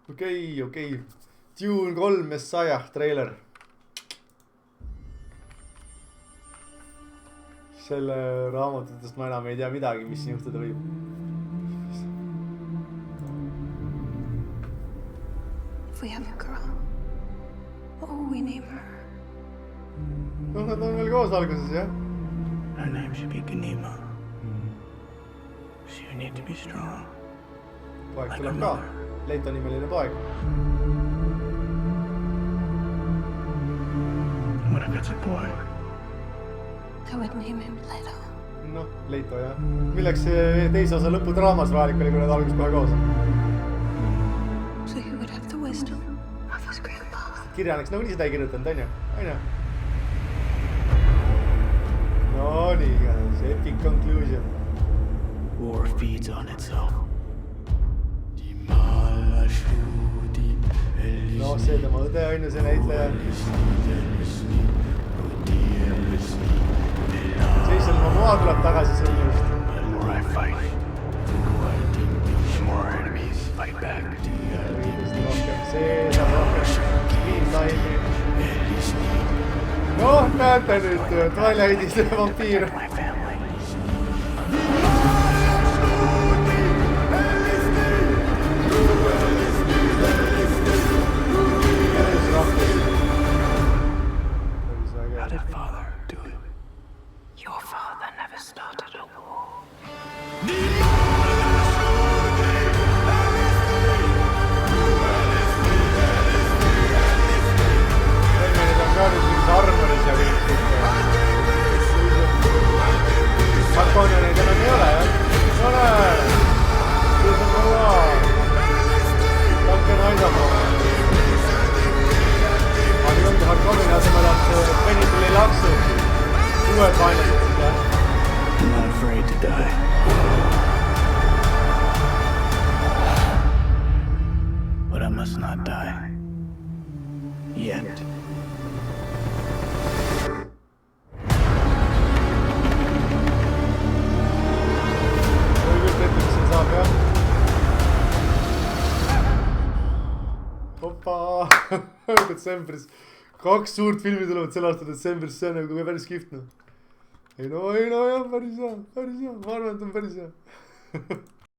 okei. Dune 3 Messiah treiler. Selle raamatutest ma enam ei tea midagi, mis siin juhtuda võib. If we have a girl, what will we name her? No, nad on veel koos alguses, jah? Her name should be Ganima. So you need to be strong. Poeg tuleb ka. Leito nimeline poeg. What if it's a boy? I would name him Leto. Noh, Leito, jah. Milleks see teise osa lõpudraamas vajalik oli, kui nad alguses kohe koos? So he would have the wisdom of his grandpa. Kirjaniks nagunii seda ei kirjutanud, on ju? No nii, see epic conclusion. War feeds on itself. No see tema õde on ju, see näitleja. Jason Momoa tuleb tagasi selle just. The more I fight, the more enemies fight back. See saab rohkem screen time'i. Noh, näete nüüd Twilight'is vampiir. My family. How did father do it? Your father never started a war. Armoris ja kõik. Harkonia neid enam ei ole, jah? No näe! Kus on mulla? Tanke naisama. Aga ongi Harkonia asemel on Benituli laksu. Uued vainlased, jah? I'm not afraid to die. But I must not die. Yet. Hoppa! Detsembris. 2 suurt filmi tulevad selle aasta detsembris, see on nagu päris kihvt. Ei no jah, päris hea. Ma arvan, et on päris hea.